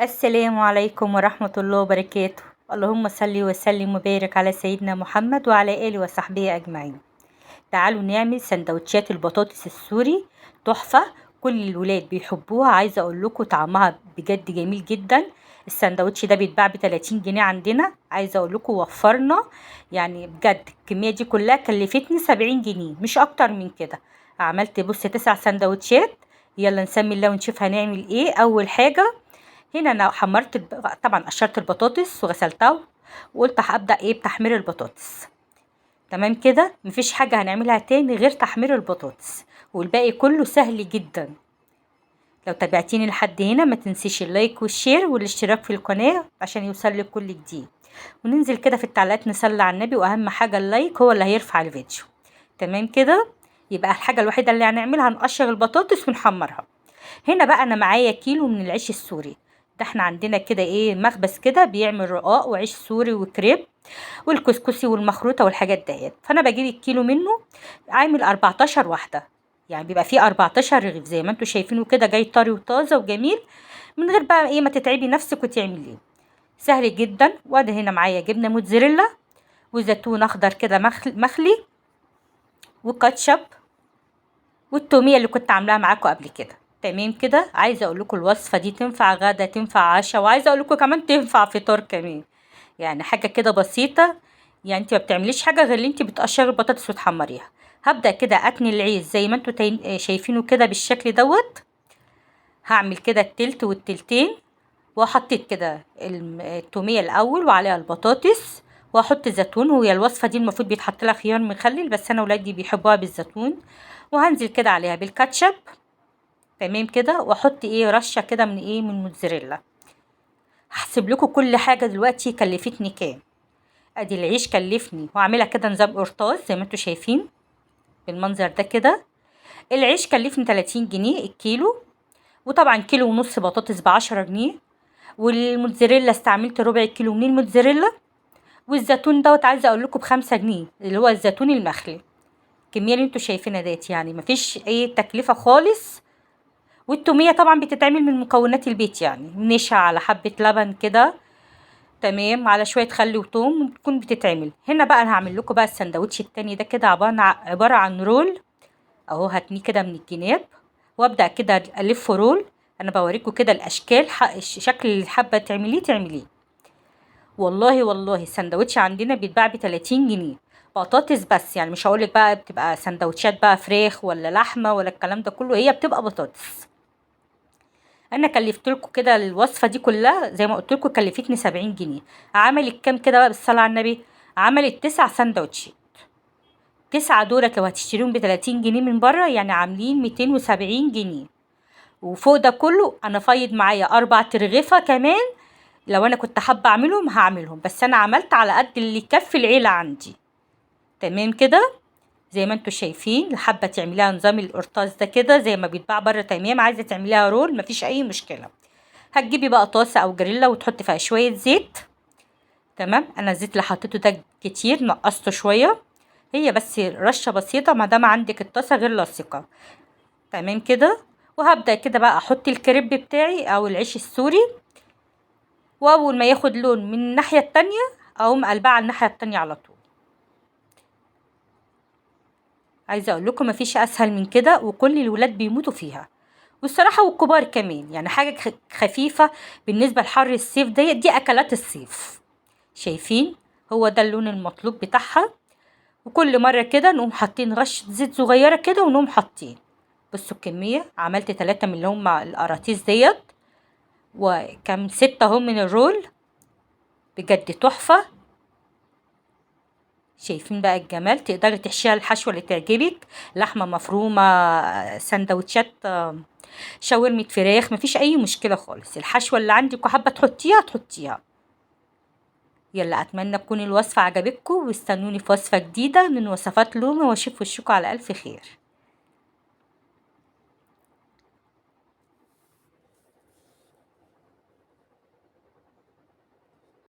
السلام عليكم ورحمة الله وبركاته. اللهم صل وسلم وبارك على سيدنا محمد وعلى آله وصحبه أجمعين. تعالوا نعمل سندوتشات البطاطس السوري تحفة. كل الولاد بيحبوها. عايزة اقول لكم طعمها بجد جميل جدا. السندوتش ده بيتباع ب30 جنيه عندنا. عايزة اقول لكم وفرنا، يعني بجد الكمية دي كلها كلفتني 70 جنيه مش اكتر من كده. عملت 9 سندوتشات. يلا نسمي الله ونشوف هنعمل ايه. اول حاجة هنا انا حمرت طبعا قشرت البطاطس وغسلتها، وقلت هبدأ بتحمير البطاطس. تمام كده، مفيش حاجة هنعملها تاني غير تحمير البطاطس، والباقي كله سهل جدا. لو تابعتيني لحد هنا ما تنسيش اللايك والشير والاشتراك في القناة عشان يوصلك كل جديد، وننزل كده في التعليقات نصلي على النبي، واهم حاجة اللايك هو اللي هيرفع الفيديو. تمام كده، يبقى الحاجة الوحيدة اللي هنعملها نقشر البطاطس ونحمرها. هنا بقى انا معايا كيلو من العيش السوري. ده احنا عندنا كده مخبز كده بيعمل رقاق وعيش سوري وكريب والكسكسي والمخروطه والحاجات ديت. فانا بجيب الكيلو منه عامل 14 واحده، يعني بيبقى فيه 14 رغيف زي ما انتوا شايفينه كده، جاي طري وطازه وجميل، من غير بقى ما تتعبي نفسك وتعمليه. سهل جدا. وادي هنا معايا جبنه موتزاريلا وزيتون اخضر كده مخلي وكاتشب والتوميه اللي كنت عاملاها معاكم قبل كده. تمام كده. عايزه اقول لكم الوصفه دي تنفع غدا تنفع عشاء، وعايزه اقول لكم كمان تنفع فطار كمان. يعني حاجه كده بسيطه، يعني انت ما بتعمليش حاجه غير اللي انت بتقشري البطاطس وتحمريها. هبدا كده اتني العيش زي ما انتوا شايفينه كده بالشكل دوت. هعمل كده التلت والتلتين، وحطيت كده التوميه الاول وعليها البطاطس، واحط زيتون. وهي الوصفه دي المفروض بيتحط لها خيار مخلل، بس انا ولادي بيحبوها بالزيتون. وهنزل كده عليها بالكاتشب. تمام كده. واحط رشه كده من موتزاريلا. هحسب لكم كل حاجه دلوقتي كلفتني كام. ادي العيش كلفني، واعملها كده نظام قرطاس زي ما انتوا شايفين بالمنظر ده كده. العيش كلفني 30 جنيه الكيلو، وطبعا كيلو ونص بطاطس ب10 جنيه، والموتزاريلا استعملت ربع كيلو من الموتزاريلا، والزيتون دوت عايزه اقول لكم ب5 جنيه اللي هو الزيتون المخلي. الكميه اللي انتوا شايفينها ديت يعني مفيش اي تكلفه خالص. والتوميه طبعا بتتعمل من مكونات البيت، يعني نشا على حبه لبن كده، تمام، على شويه خل وتوم بتكون بتتعمل. هنا بقى انا هعمل لكم بقى السندوتش التاني ده كده عباره عن رول اهو. هتنيه كده من الجناب وابدا كده الف رول. انا بوريكم كده الاشكال، شكل الحبه تعمليه. والله السندوتش عندنا بيتباع ب30 جنيه بطاطس بس، يعني مش هقولك بقى بتبقى سندوتشات بقى فراخ ولا لحمه ولا الكلام ده كله، هي بتبقى بطاطس. انا كلفت لكم كده الوصفه دي كلها زي ما قلت لكم كلفتني 70 جنيه. عملت كام كده بقى بالصلاه على النبي؟ عملت 9 سندوتشات. 9 دولت لو هتشتريهم ب30 جنيه من بره يعني عاملين 270 جنيه. وفوق ده كله انا فايض معايا 4 ترغيفه كمان. لو انا كنت حابه اعملهم هعملهم، بس انا عملت على قد اللي يكفي العيله عندي. تمام كده. زي ما انتوا شايفين، حابه تعمليها نظام القرطاس ده كده زي ما بيتباع بره، تمام. عايزه تعمليها رول مفيش اي مشكله. هتجيبي بقى طاسه او جريلا وتحطي فيها شويه زيت. تمام. انا الزيت اللي حطيته ده كتير، نقصته شويه، هي بس رشه بسيطه ما دام عندك الطاسه غير لاصقه. تمام كده. وهبدا كده بقى احط الكريب بتاعي او العيش السوري، واول ما ياخد لون من الناحيه التانية اقوم قلبها على الناحيه التانية على طول. عايزه اقول لكم مفيش اسهل من كده، وكل الولاد بيموتوا فيها، والصراحه والكبار كمان. يعني حاجه خفيفه بالنسبه لحر الصيف دي اكلات الصيف. شايفين؟ هو ده اللون المطلوب بتاعها. وكل مره كده نقوم حاطين رشه زيت صغيره كده ونقوم حاطين. بصوا الكميه، عملت 3 من اللي هم القراطيس ديت، وكم 6 اهم من الرول. بجد تحفه. شايفين بقى الجمال؟ تقدري تحشيها الحشوه اللي تعجبك، لحمه مفرومه، سندوتشات، شاورمة فراخ، مفيش اي مشكله خالص. الحشوه اللي عندك وحابه تحطيها. يلا اتمنى تكون الوصفه عجبتكم، واستنوني في وصفه جديده من وصفات لومي، واشوف وشكم على الف خير.